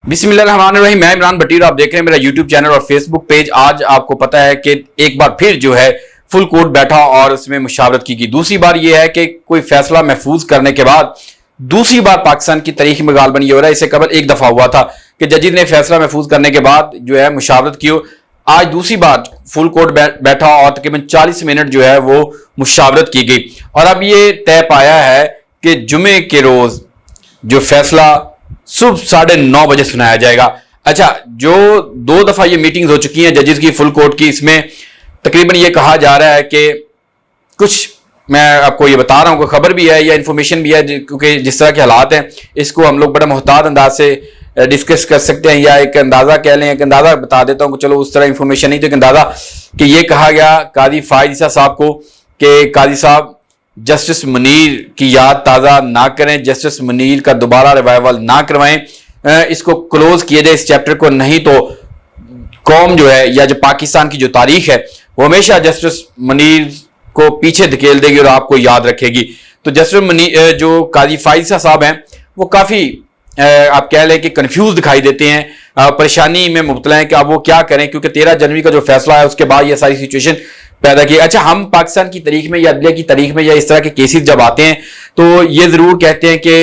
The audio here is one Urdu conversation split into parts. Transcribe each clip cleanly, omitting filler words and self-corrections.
بسم اللہ الرحمن الرحیم. میں عمران بٹیر، آپ دیکھ رہے ہیں میرا یوٹیوب چینل اور فیس بک پیج. آج آپ کو پتا ہے کہ ایک بار پھر جو ہے فل کورٹ بیٹھا اور اس میں مشاورت کی گئی. دوسری بار یہ ہے کہ کوئی فیصلہ محفوظ کرنے کے بعد دوسری بار پاکستان کی تاریخ میں غالباً یہ ہو رہا ہے. اس سے قبل ایک دفعہ ہوا تھا کہ ججز نے فیصلہ محفوظ کرنے کے بعد جو ہے مشاورت کی. آج دوسری بار فل کورٹ بیٹھا اور تقریباً 40 منٹ جو ہے وہ مشاورت کی گئی اور اب یہ طے پایا ہے کہ جمعے کے روز جو فیصلہ صبح 9:30 بجے سنایا جائے گا. اچھا، جو 2 دفعہ یہ میٹنگز ہو چکی ہیں ججز کی فل کورٹ کی، اس میں تقریباً یہ کہا جا رہا ہے کہ کچھ میں آپ کو یہ بتا رہا ہوں کہ خبر بھی ہے یا انفارمیشن بھی ہے، کیونکہ جس طرح کے حالات ہیں اس کو ہم لوگ بڑا محتاط انداز سے ڈسکس کر سکتے ہیں یا ایک اندازہ کہہ لیں. ایک اندازہ بتا دیتا ہوں کہ چلو اس طرح انفارمیشن نہیں تو ایک اندازہ کہ یہ کہا گیا قاضی فائز عیسیٰ صاحب کو کہ قاضی صاحب جسٹس منیر کی یاد تازہ نہ کریں، جسٹس منیر کا دوبارہ ریوائول نہ کروائیں، اس کو کلوز کیے جائے اس چیپٹر کو، نہیں تو قوم جو ہے یا جو پاکستان کی جو تاریخ ہے وہ ہمیشہ جسٹس منیر کو پیچھے دھکیل دے گی اور آپ کو یاد رکھے گی. تو جسٹس منیر جو قاضی فائز عیسیٰ صاحب ہیں وہ کافی آپ کہہ لیں کہ کنفیوز دکھائی دیتے ہیں، پریشانی میں مبتلا ہیں کہ اب وہ کیا کریں، کیونکہ 13 جنوری کا جو فیصلہ ہے اس کے بعد یہ ساری سچویشن پیدا کی. اچھا، ہم پاکستان کی تاریخ میں یا عدلیہ کی تاریخ میں یا اس طرح کے کیسز جب آتے ہیں تو یہ ضرور کہتے ہیں کہ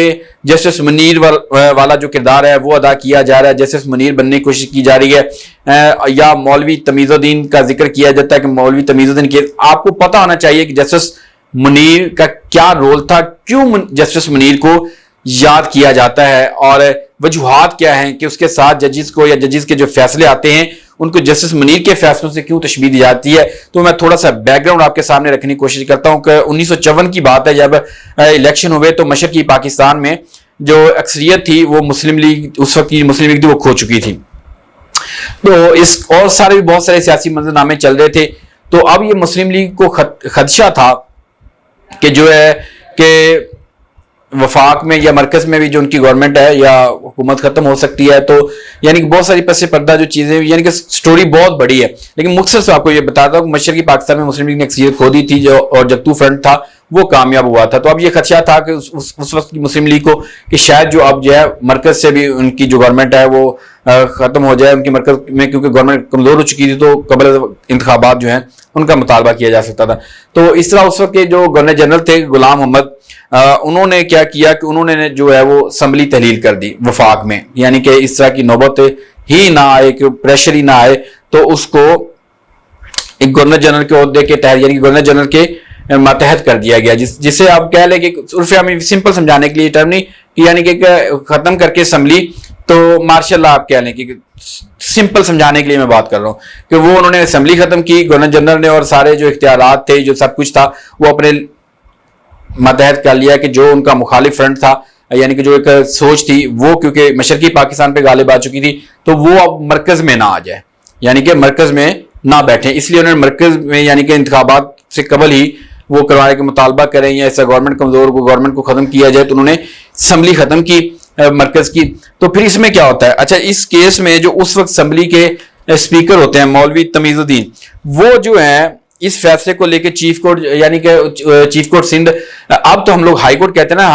جسٹس منیر والا جو کردار ہے وہ ادا کیا جا رہا ہے، جسٹس منیر بننے کی کوشش کی جا رہی ہے، یا مولوی تمیز الدین کا ذکر کیا جاتا ہے کہ مولوی تمیز الدین کے. آپ کو پتہ ہونا چاہیے کہ جسٹس منیر کا کیا رول تھا، کیوں جسٹس منیر کو یاد کیا جاتا ہے اور وجوہات کیا ہیں کہ اس کے ساتھ ججز کو یا ججز کے جو فیصلے آتے ہیں ان کو جسٹس منیر کے فیصلوں سے کیوں تشبیہ دی جاتی ہے. تو میں تھوڑا سا بیک گراؤنڈ آپ کے سامنے رکھنے کی کوشش کرتا ہوں کہ 1954 کی بات ہے جب الیکشن ہوئے تو مشرقی پاکستان میں جو اکثریت تھی وہ مسلم لیگ، اس وقت کی مسلم لیگ تھی، وہ کھو چکی تھی. تو اس اور سارے بھی بہت سارے سیاسی منظرنامے چل رہے تھے. تو اب یہ مسلم لیگ کو خدشہ تھا کہ جو ہے کہ وفاق میں یا مرکز میں بھی جو ان کی گورنمنٹ ہے یا حکومت ختم ہو سکتی ہے. تو یعنی کہ بہت ساری پس پردہ جو چیزیں، یعنی کہ سٹوری بہت بڑی ہے، لیکن مختصر سے آپ کو یہ بتاتا ہوں کہ مشرقی پاکستان میں مسلم لیگ نے اکثریت کھو دی تھی اور جگتو فرنٹ تھا وہ کامیاب ہوا تھا. تو اب یہ خدشہ تھا کہ اس وقت کی مسلم لیگ کو کہ شاید جو اب جو ہے مرکز سے بھی ان کی جو گورنمنٹ ہے وہ ختم ہو جائے ان کی مرکز میں، کیونکہ گورنمنٹ کمزور ہو چکی تھی تو قبل انتخابات جو ہیں ان کا مطالبہ کیا جا سکتا تھا. تو اس طرح اس وقت کے جو گورنر جنرل تھے غلام محمد، انہوں نے کیا کیا کہ انہوں نے جو ہے وہ اسمبلی تحلیل کر دی وفاق میں، یعنی کہ اس طرح کی نوبت ہی نہ آئے، کہ پریشر ہی نہ آئے. تو اس کو ایک گورنر جنرل کے عہدے کے تحت یعنی کہ گورنر جنرل کے ماتحت کر دیا گیا، جسے آپ کہہ لیں کہ عرف عامی سمپل سمجھانے کے لیے ٹرم نہیں، یعنی کہ ختم کر کے اسمبلی. تو ماشاء اللہ آپ کہہ لیں کہ سمپل سمجھانے کے لیے میں بات کر رہا ہوں کہ وہ انہوں نے اسمبلی ختم کی گورنر جنرل نے، اور سارے جو اختیارات تھے جو سب کچھ تھا وہ اپنے ماتحت کر لیا کہ جو ان کا مخالف فرنٹ تھا، یعنی کہ جو ایک سوچ تھی وہ کیونکہ مشرقی پاکستان پہ غالب آ چکی تھی تو وہ اب مرکز میں نہ آ جائے، یعنی کہ مرکز میں نہ بیٹھیں. اس لیے انہوں نے مرکز میں یعنی کہ انتخابات سے قبل ہی وہ کروانے کے مطالبہ کریں یا ایسا گورنمنٹ کمزور کو گورنمنٹ کو ختم کیا جائے. تو انہوں نے اسمبلی ختم کی مرکز کی. تو پھر اس میں کیا ہوتا ہے، اچھا اس کیس میں جو اس وقت اسمبلی کے اسپیکر ہوتے ہیں مولوی تمیز الدین، وہ جو ہیں اس فیصلے کو لے کے چیف کورٹ یعنی کہ چیف کورٹ سندھ، اب تو ہم لوگ ہائی کورٹ کہتے ہیں نا،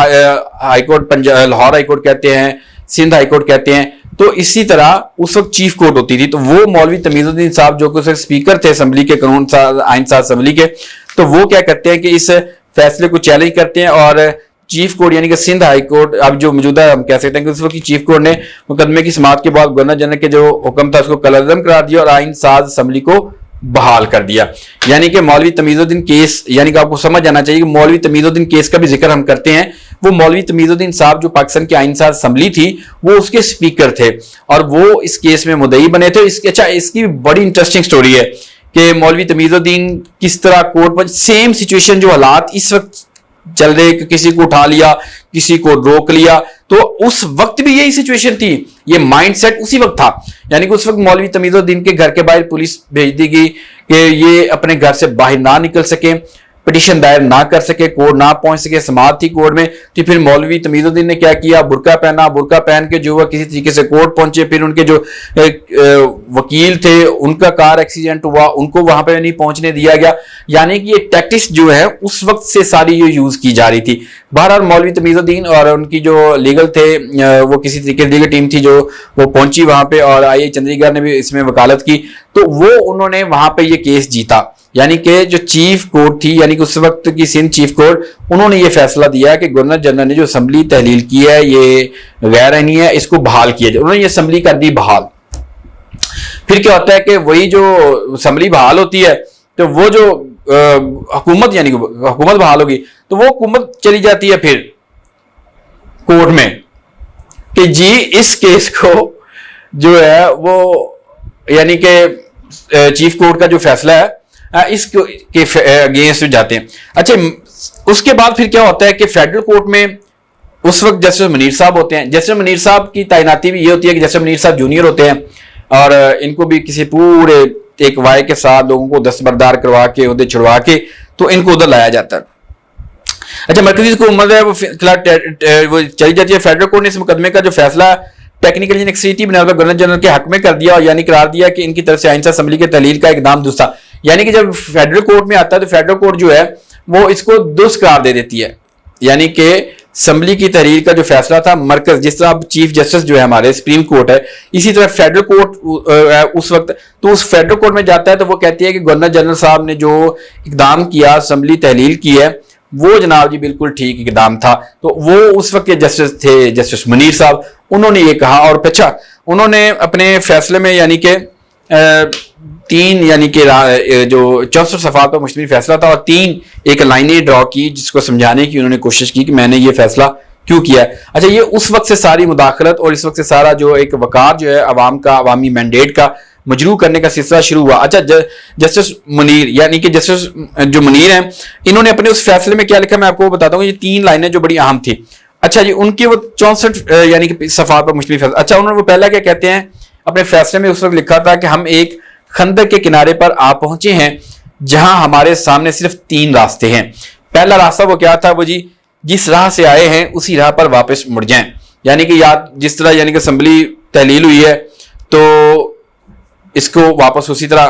high court Lahore high court کہتے ہیں، سندھ ہائی کورٹ کہتے ہیں. تو اسی طرح اس وقت چیف کورٹ ہوتی تھی. تو وہ مولوی تمیز الدین صاحب جو کہ اس وقت اسپیکر تھے اسمبلی کے، قانون آئین ساز اسمبلی کے، تو وہ کیا کرتے ہیں کہ اس فیصلے کو چیلنج کرتے ہیں اور چیف کورٹ یعنی کہ سندھ ہائی کورٹ اب جو موجودہ ہم کہہ سکتے ہیں کہ اس وقت کی چیف کورٹ نے مقدمے کی سماعت کے بعد گورنر جنرل کے جو حکم تھا اس کو کالعدم قرار دیا اور آئین ساز اسمبلی کو بحال کر دیا. یعنی کہ مولوی تمیز الدین کیس، یعنی کہ آپ کو سمجھ آنا چاہیے کہ مولوی تمیز الدین کیس کا بھی ذکر ہم کرتے ہیں. وہ مولوی تمیز الدین صاحب جو پاکستان کی آئین ساز اسمبلی تھی وہ اس کے اسپیکر تھے اور وہ اس کیس میں مدعی بنے تھے. اچھا اس کی بڑی انٹرسٹنگ سٹوری ہے کہ مولوی تمیز الدین کس طرح کورٹ پر سیم سچویشن جو حالات اس وقت چل رہے کہ کسی کو اٹھا لیا کسی کو روک لیا، تو اس وقت بھی یہی سچویشن تھی، یہ مائنڈ سیٹ اسی وقت تھا. یعنی کہ اس وقت مولوی تمیز الدین کے گھر کے باہر پولیس بھیج دی گئی کہ یہ اپنے گھر سے باہر نہ نکل سکیں. پٹیشن دائر نہ کر سکے, کورٹ نہ پہنچ سکے, سماعت تھی کورٹ میں, تو پھر مولوی تمیز الدین نے کیا کیا, برقع پہنا, برقع پہن کے جو کسی طریقے سے کورٹ پہنچے. پھر ان کے جو وکیل تھے ان کا کار ایکسیڈنٹ ہوا, ان کو وہاں پہ نہیں پہنچنے دیا گیا. یعنی کہ یہ ٹیکٹکس جو ہے اس وقت سے ساری یہ یوز کی جا رہی تھی. بہرحال مولوی تمیز الدین اور ان کی جو لیگل تھے, وہ کسی طریقے لیگل ٹیم تھی جو وہ پہنچی وہاں پہ, اور آئی اے چندی گڑھ نے بھی اس میں وکالت کی, تو وہ انہوں نے وہاں پہ یہ کیس جیتا. یعنی کہ جو چیف کورٹ تھی, یعنی کہ اس وقت کی سندھ چیف کورٹ, انہوں نے یہ فیصلہ دیا کہ گورنر جنرل نے جو اسمبلی تحلیل کی ہے یہ غیر آئینی ہے, اس کو بحال کیا جائے. انہوں نے یہ اسمبلی کر دی بحال. پھر کیا ہوتا ہے کہ وہی جو اسمبلی بحال ہوتی ہے تو وہ جو حکومت, یعنی کہ حکومت بحال ہوگی, تو وہ حکومت چلی جاتی ہے پھر کورٹ میں کہ جی اس کیس کو جو ہے وہ, یعنی کہ چیف کورٹ کا جو فیصلہ ہے اس کے اگینسٹ جاتے ہیں. اچھا, اس کے بعد پھر کیا ہوتا ہے کہ فیڈرل کورٹ میں اس وقت جسٹس منیر صاحب ہوتے ہیں. جسٹس منیر صاحب کی تعیناتی بھی یہ ہوتی ہے کہ جسٹس منیر صاحب جونیئر ہوتے ہیں, اور ان کو بھی کسی پورے ایک وائے کے ساتھ لوگوں کو دستبردار کروا کے, عہدے چھڑوا کے, تو ان کو ادھر لایا جاتا ہے. اچھا, مرکزی حکومت ہے وہ چلی جاتی ہے. فیڈرل کورٹ نے اس مقدمے کا جو فیصلہ ٹیکنیکل انیکسٹی بنا کر گورنر جنرل کے حق میں کر دیا, اور یعنی قرار دیا کہ ان کی طرف سے آئینسہ اسمبلی کے تحلیل کا اقدام درست تھا. یعنی کہ جب فیڈرل کورٹ میں آتا ہے تو فیڈرل کورٹ جو ہے وہ اس کو درست قرار دے دیتی ہے. یعنی کہ اسمبلی کی تحلیل کا جو فیصلہ تھا مرکز, جس طرح چیف جسٹس جو ہے ہمارے سپریم کورٹ ہے, اسی طرح فیڈرل کورٹ اس وقت, تو اس فیڈرل کورٹ میں جاتا ہے تو وہ کہتی ہے کہ گورنر جنرل صاحب نے جو اقدام کیا, اسمبلی تحلیل کی ہے, وہ جناب جی بالکل ٹھیک اقدام تھا. تو وہ اس وقت کے جسٹس تھے جسٹس منیر صاحب, انہوں نے یہ کہا. اور اچھا, انہوں نے اپنے فیصلے میں یعنی کہ 3 یعنی کہ جو 64 صفحات پر مشتمل فیصلہ تھا, اور 3 ایک لائنیں ڈرا کی جس کو سمجھانے کی انہوں نے کوشش کی کہ میں نے یہ فیصلہ کیوں کیا ہے. اچھا, یہ اس وقت سے ساری مداخلت اور اس وقت سے سارا جو ایک وقار جو ہے عوام کا, عوامی مینڈیٹ کا مجروح کرنے کا سلسلہ شروع ہوا. اچھا, جسٹس منیر یعنی کہ جسٹس جو منیر ہیں, انہوں نے اپنے اس فیصلے میں کیا لکھا میں آپ کو بتاتا ہوں. یہ 3 لائنیں جو بڑی اہم تھی. اچھا جی, ان کی وہ 64 یعنی کہ صفحات پر مشتمل فیصلہ. اچھا, انہوں نے وہ پہلا کیا کہتے ہیں اپنے فیصلے میں اس وقت لکھا تھا کہ ہم ایک خندق کے کنارے پر آ پہنچے ہیں جہاں ہمارے سامنے صرف 3 راستے ہیں. پہلا راستہ وہ کیا تھا, وہ جی جس راہ سے آئے ہیں اسی راہ پر واپس مڑ جائیں. یعنی کہ جس طرح یعنی کہ اسمبلی تحلیل ہوئی ہے تو اس کو واپس اسی طرح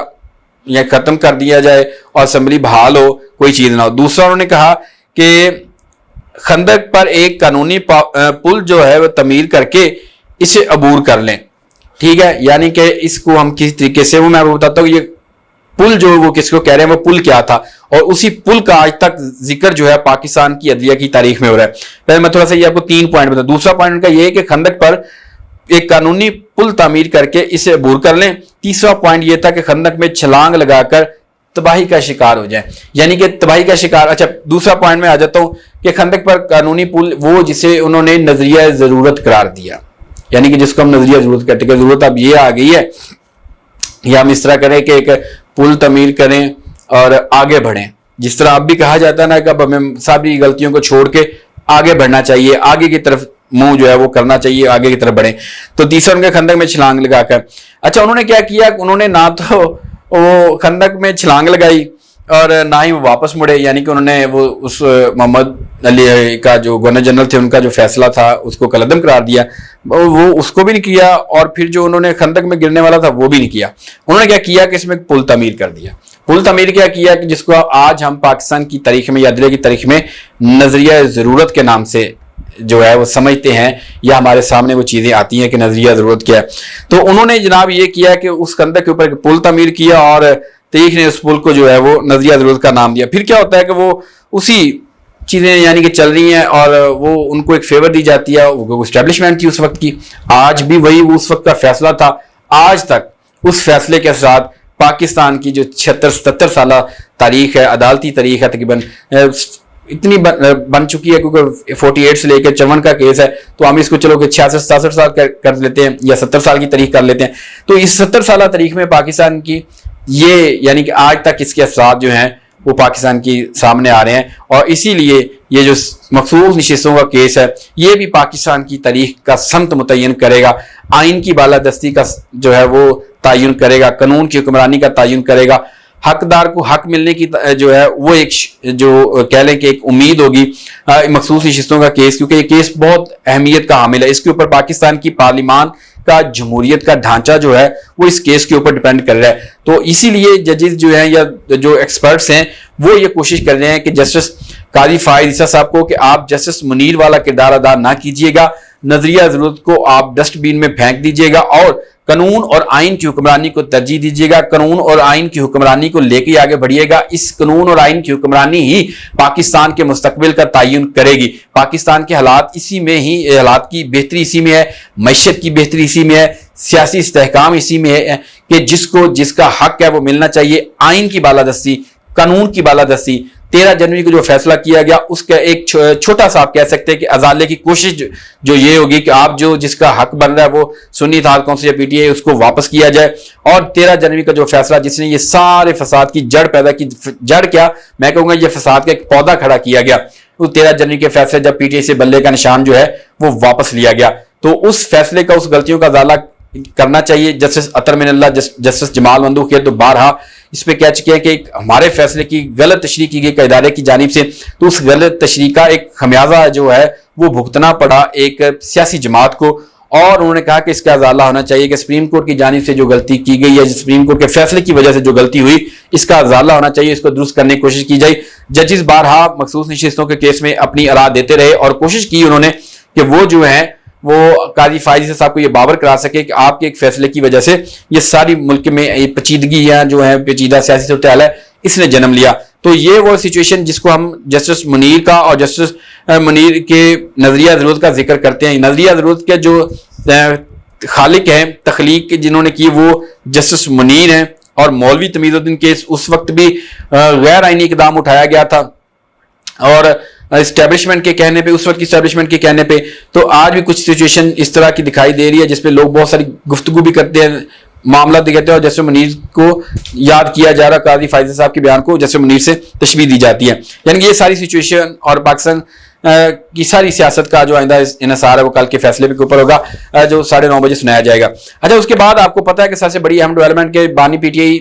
یا ختم کر دیا جائے اور اسمبلی بحال ہو, کوئی چیز نہ ہو. دوسرا انہوں نے کہا کہ خندق پر ایک قانونی پل جو ہے وہ تعمیر کر کے اسے عبور کر لیں. ٹھیک ہے, یعنی کہ اس کو ہم کسی طریقے سے, وہ میں آپ کو بتاتا ہوں یہ پل جو وہ کس کو کہہ رہے ہیں, وہ پل کیا تھا, اور اسی پل کا آج تک ذکر جو ہے پاکستان کی عدلیہ کی تاریخ میں ہو رہا ہے. پہلے میں تھوڑا سا یہ آپ کو 3 پوائنٹ بتاؤں. دوسرا پوائنٹ ان کا یہ ہے کہ خندق پر ایک قانونی پل تعمیر کر کے اسے عبور کر لیں. تیسرا پوائنٹ یہ تھا کہ خندق میں چھلانگ لگا کر تباہی کا شکار ہو جائیں. یعنی کہ تباہی کا شکار. اچھا, دوسرا پوائنٹ میں آ جاتا ہوں کہ خندق پر قانونی پل وہ جسے انہوں نے نظریہ ضرورت قرار دیا, یعنی کہ جس کو ہم نظریہ ضرورت کہتے ہیں. ضرورت اب یہ آ گئی ہے یا ہم اس طرح کریں کہ ایک پل تعمیر کریں اور آگے بڑھیں, جس طرح اب بھی کہا جاتا ہے نا کہ اب ہمیں ساری غلطیوں کو چھوڑ کے آگے بڑھنا چاہیے, آگے کی طرف منہ جو ہے وہ کرنا چاہیے, آگے کی طرف بڑھیں. تو تیسرا ان کے خندق میں چھلانگ لگا کر. اچھا, انہوں نے کیا کیا, انہوں نے نہ تو وہ خندق میں چھلانگ لگائی اور نہ ہی وہ واپس مڑے. یعنی کہ انہوں نے وہ اس محمد علی کا جو گورنر جنرل تھے ان کا جو فیصلہ تھا اس کو کالعدم قرار دیا, وہ اس کو بھی نہیں کیا, اور پھر جو انہوں نے خندق میں گرنے والا تھا وہ بھی نہیں کیا. انہوں نے کیا کیا کہ اس میں پل تعمیر کر دیا. پل تعمیر کیا کیا کہ جس کو آج ہم پاکستان کی تاریخ میں یا عدلیہ کی تاریخ میں نظریہ ضرورت کے نام سے جو ہے وہ سمجھتے ہیں, یا ہمارے سامنے وہ چیزیں آتی ہیں کہ نظریہ ضرورت کیا ہے. تو انہوں نے جناب یہ کیا کہ اس خندق کے اوپر پل تعمیر کیا, اور تاریخ نے اس پل کو جو ہے وہ نظریہ ضرورت کا نام دیا. پھر کیا ہوتا ہے کہ وہ اسی چیزیں یعنی کہ چل رہی ہیں, اور وہ ان کو ایک فیور دی جاتی ہے, وہ اسٹیبلشمنٹ تھی اس وقت کی. آج بھی وہی اس وقت کا فیصلہ تھا. آج تک اس فیصلے کے ساتھ پاکستان کی جو 76-77 سالہ تاریخ ہے, عدالتی تاریخ ہے, تقریباً اتنی بن چکی ہے, کیونکہ 48 سے لے کے 54 کا کیس ہے, تو ہم اس کو چلو کہ 66-67 سال کر لیتے ہیں یا 70 سال کی تاریخ کر لیتے ہیں. تو اس 70 سالہ تاریخ میں پاکستان کی یہ یعنی کہ آج تک اس کے اثرات جو ہیں وہ پاکستان کی سامنے آ رہے ہیں, اور اسی لیے یہ جو مخصوص نشستوں کا کیس ہے یہ بھی پاکستان کی تاریخ کا سمت متعین کرے گا, آئین کی بالادستی کا جو ہے وہ تعین کرے گا, قانون کی حکمرانی کا تعین کرے گا, حقدار کو حق ملنے کی جو ہے وہ ایک جو کہہ لیں کہ ایک امید ہوگی مخصوص نشستوں کا کیس، کیونکہ یہ کیس بہت اہمیت کا حامل ہے. اس کے اوپر پاکستان کی پارلیمان کا جمہوریت کا ڈھانچہ جو ہے وہ اس کیس کے اوپر ڈیپینڈ کر رہا ہے. تو اسی لیے ججز جو ہیں یا جو ایکسپرٹس ہیں وہ یہ کوشش کر رہے ہیں کہ جسٹس قاضی فائز عیسیٰ صاحب کو کہ آپ جسٹس منیر والا کردار ادا نہ کیجیے گا، نظریہ ضرورت کو آپ ڈسٹ بین میں پھینک دیجیے گا اور قانون اور آئین کی حکمرانی کو ترجیح دیجیے گا. قانون اور آئین کی حکمرانی کو لے کے آگے بڑھیے گا. اس قانون اور آئین کی حکمرانی ہی پاکستان کے مستقبل کا تعین کرے گی. پاکستان کے حالات اسی میں ہی، حالات کی بہتری اسی میں ہے، معیشت کی بہتری اسی میں ہے، سیاسی استحکام اسی میں ہے کہ جس کا حق ہے وہ ملنا چاہیے. آئین کی بالادستی، قانون کی بالادستی. 13 جنوری کو جو فیصلہ کیا گیا اس کا ایک چھوٹا سا آپ کہہ سکتے ہیں کہ ازالے کی کوشش جو یہ ہوگی کہ آپ جس کا حق بن رہا ہے وہ سنی اتحاد کونسل یا پی ٹی آئی اس کو واپس کیا جائے. اور 13 جنوری کا جو فیصلہ جس نے یہ سارے فساد کی جڑ پیدا کی، جڑ کیا میں کہوں گا یہ فساد کا ایک پودا کھڑا کیا گیا. وہ 13 جنوری کے فیصلے جب پی ٹی آئی سے بلے کا نشان جو ہے وہ واپس لیا گیا، تو اس فیصلے کا، اس غلطیوں کا ازالہ کرنا چاہیے. جسٹس اطہر من اللہ، جسٹس جمال مندوق تو بارہا اس پہ کہہ چکے ہیں کہ ہمارے فیصلے کی غلط تشریح کی گئی ادارے کی جانب سے، تو اس غلط تشریح کا ایک خمیازہ جو ہے وہ بھگتنا پڑا ایک سیاسی جماعت کو. اور انہوں نے کہا کہ اس کا ازالہ ہونا چاہیے کہ سپریم کورٹ کی جانب سے جو غلطی کی گئی ہے، سپریم کورٹ کے فیصلے کی وجہ سے جو غلطی ہوئی، اس کا ازالہ ہونا چاہیے، اس کو درست کرنے کی کوشش کی جائے. ججز بارہا مخصوص نشستوں کے کیس میں اپنی آراء دیتے رہے اور کوشش کی انہوں نے کہ وہ جو ہیں وہ قاضی فائز عیسیٰ صاحب کو یہ باور کرا سکے کہ آپ کے ایک فیصلے کی وجہ سے یہ ساری ملک میں پیچیدگیاں جو ہیں، پیچیدہ سیاسی صورتحال ہے، اس نے جنم لیا. تو یہ وہ سچویشن جس کو ہم جسٹس منیر کا اور جسٹس منیر کے نظریہ ضرورت کا ذکر کرتے ہیں. نظریہ ضرورت کے جو خالق ہیں، تخلیق جنہوں نے کی، وہ جسٹس منیر ہیں. اور مولوی تمیز الدین کیس اس وقت بھی غیر آئینی اقدام اٹھایا گیا تھا، اور اسٹیبلشمنٹ کے کہنے پہ، اس وقت کی اسٹیبلشمنٹ کے کہنے پہ. تو آج بھی کچھ سچویشن اس طرح کی دکھائی دے رہی ہے جس پہ لوگ بہت ساری گفتگو بھی کرتے ہیں، معاملہ دکھاتے ہیں، اور جسٹس منیر کو یاد کیا جا رہا، قاضی فائز صاحب کے بیان کو جسٹس منیر سے تشبیہ دی جاتی ہے. یعنی کہ یہ ساری سچویشن اور پاکستان کی ساری سیاست کا جو آئندہ انحصار ہے وہ کل کے فیصلے کے اوپر ہوگا جو 9:30 بجے سنایا جائے گا. اچھا، اس کے بعد آپ کو پتا ہے کہ سب سے بڑی اہم ڈیولپمنٹ کے بانی P T I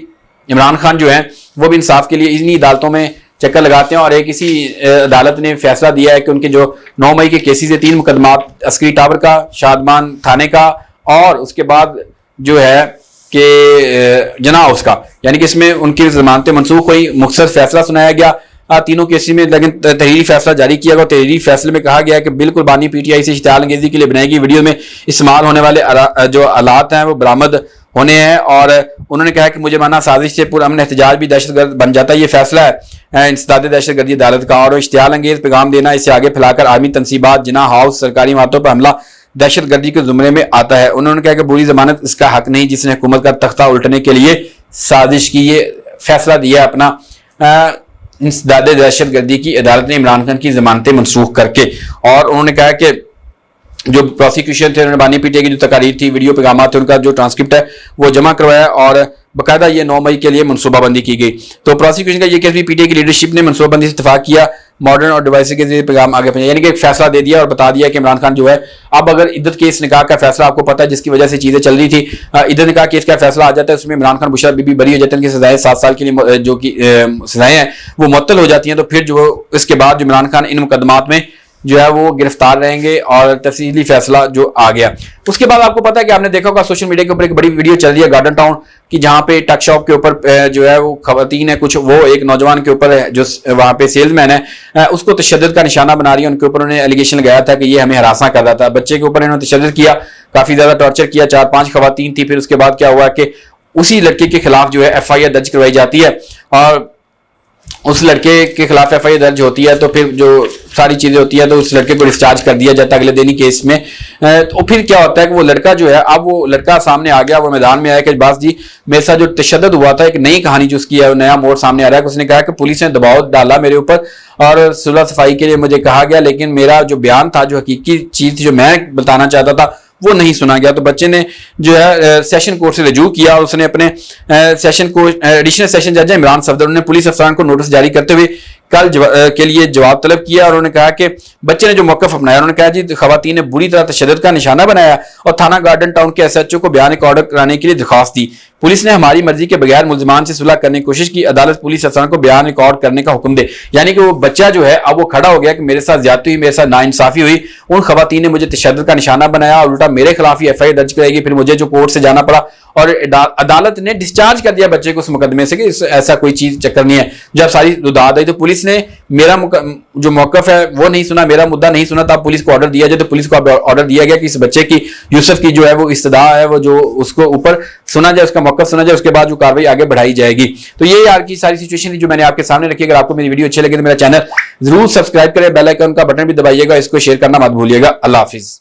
Imran Khan جو ہیں وہ بھی انصاف کے لیے انہی عدالتوں میں چکر لگاتے ہیں، اور ایک اسی عدالت نے فیصلہ دیا ہے کہ ان کے جو 9 مئی کے کیسز ہیں، 3 مقدمات عسکری ٹاور کا، شادمان تھانے کا، اور اس کے بعد جو ہے کہ جناح ہاؤس کا، یعنی کہ اس میں ان کی ضمانتیں منسوخ ہوئی. مختصر فیصلہ سنایا گیا تینوں کیسز میں، لیکن تحریری فیصلہ جاری کیا گیا. تحریری فیصلے میں کہا گیا کہ بالکل بانی پی ٹی آئی سے اشتعال انگیزی کے لیے بنائی گئی ویڈیو میں استعمال ہونے والے جو آلات ہیں وہ برآمد ہونے ہیں، اور انہوں نے کہا کہ مجرمانہ سازش سے پرامن احتجاج بھی دہشت گرد بن جاتا ہے. یہ فیصلہ ہے انسداد دہشت گردی عدالت کا، اور اشتعال انگیز پیغام دینا، اسے آگے پھیلا کر عالمی تنصیبات، جناح ہاؤس، سرکاری عمارتوں پر حملہ دہشت گردی کے زمرے میں آتا ہے. انہوں نے کہا کہ بری ضمانت اس کا حق نہیں جس نے حکومت کا تختہ الٹنے کے لیے سازش کی. یہ فیصلہ دیا اپنا انسداد دہشت گردی کی عدالت نے عمران خان کی ضمانتیں منسوخ کر کے. اور انہوں نے کہا کہ جو پروسیکیوشن تھے، انہوں نے بانی پی ٹی آئی کی جو تقاریر تھی، ویڈیو پیغامات تھے، ان کا جو ٹرانسکرپٹ ہے وہ جمع کروایا، اور باقاعدہ یہ 9 مئی کے لیے منصوبہ بندی کی گئی. تو پروسیکیوشن کا یہ کیس بھی پی ٹی آئی کی لیڈرشپ نے منصوبہ بندی سے اتفاق کیا، ماڈرن اور ڈیوائس کے ذریعے پیغام آگے پہنچا، یعنی کہ ایک فیصلہ دے دیا اور بتا دیا کہ عمران خان جو ہے اب اگر عدت کیس نکاح کا فیصلہ آپ کو پتا ہے جس کی وجہ سے چیزیں چل رہی تھی، عدت نکاح کیس کا فیصلہ آ جاتا ہے، اس میں عمران خان بشرا بی بی بری ہو جاتے ہیں، ان کی سزائیں 7 سال کے لیے جو کہ سزائیں ہیں وہ معطل ہو جاتی ہیں. تو پھر جو اس کے بعد جو عمران خان ان مقدمات میں جو ہے وہ گرفتار رہیں گے، اور تفصیلی فیصلہ جو آ گیا. اس کے بعد آپ کو پتا ہے کہ آپ نے دیکھا ہوگا سوشل میڈیا کے اوپر ایک بڑی ویڈیو چل رہی ہے گارڈن ٹاؤن کی، جہاں پہ ٹک شاپ کے اوپر جو ہے وہ خواتین ہے کچھ، وہ ایک نوجوان کے اوپر جو وہاں پہ سیلز مین ہے اس کو تشدد کا نشانہ بنا رہی ہے. ان کے اوپر انہوں نے ایلیگیشن لگایا تھا کہ یہ ہمیں ہراساں کر رہا تھا. بچے کے اوپر انہوں نے تشدد کیا، کافی زیادہ ٹارچر کیا. 4-5 خواتین تھی. پھر اس کے بعد کیا ہوا کہ اسی لڑکے کے خلاف جو ہے ایف آئی آر درج کروائی جاتی ہے، اور اس لڑکے کے خلاف ایف آئی آر درج ہوتی ہے. تو پھر جو ساری چیزیں ہوتی ہیں تو اس لڑکے کو ڈسچارج کر دیا جاتا ہے اگلے دن ہی کیس میں. تو پھر کیا ہوتا ہے کہ وہ لڑکا جو ہے، اب وہ لڑکا سامنے آ گیا، وہ میدان میں آیا کہ باس جی میرے ساتھ جو تشدد ہوا تھا، ایک نئی کہانی جو اس کی ہے، نیا موڑ سامنے آ رہا ہے. اس نے کہا کہ پولیس نے دباؤ ڈالا میرے اوپر اور صلح صفائی کے لیے مجھے کہا گیا، لیکن میرا جو بیان تھا، جو حقیقی چیز تھی جو میں بتانا چاہتا تھا، وہ نہیں سنا گیا. تو بچے نے جو ہے سیشن کورٹ سے رجوع کیا، اور اس نے اپنے سیشن کو ایڈیشنل سیشن جج عمران صفدر نے پولیس افسران کو نوٹس جاری کرتے ہوئے کل کے لیے جواب طلب کیا اور انہوں نے کہا کہ بچے نے جو موقف اپنایا، انہوں نے کہا جی خواتین نے بری طرح تشدد کا نشانہ بنایا اور تھانہ گارڈن ٹاؤن کے SHO کو بیان ریکارڈ کرانے کے لیے درخواست دی۔ پولیس نے ہماری مرضی کے بغیر ملزمان سے صلح کرنے کی کوشش کی، عدالت پولیس افسران کو بیان ریکارڈ کرنے کا حکم دے۔ یعنی کہ وہ بچہ جو ہے اب وہ کھڑا ہو گیا کہ میرے ساتھ زیادتی ہوئی، میرے ساتھ ناانصافی ہوئی، ان خواتین نے مجھے تشدد کا نشانہ بنایا اور الٹا میرے خلاف ہی FIR درج کرے گی، پھر مجھے جو کورٹ سے جانا پڑا اور عدالت نے ڈسچارج کر دیا بچے کو اس مقدمے سے کہ ایسا کوئی چیز چکر نہیں ہے۔ جب ساری داد آئی تو پولیس نے میرا جو موقف ہے وہ نہیں سنا، میرا مدعا نہیں سنا، تب پولیس کو آرڈر دیا جائے تو پولیس کو آرڈر دیا گیا کہ اس بچے کی یوسف کی جو ہے وہ استدعا ہے وہ جو اس کو اوپر سنا جائے، اس کا موقف سنا جائے، اس کے بعد جو کاروائی آگے بڑھائی جائے گی۔ تو یہ یار کی ساری سچویشن جو میں نے آپ کے سامنے رکھی۔ اگر آپ کو میری ویڈیو اچھی لگے تو میرا چینل ضرور سبسکرائب کریں، بیل آئیکن کا بٹن بھی دبائیے گا، اس کو شیئر کرنا مت بھولیے گا۔ اللہ حافظ۔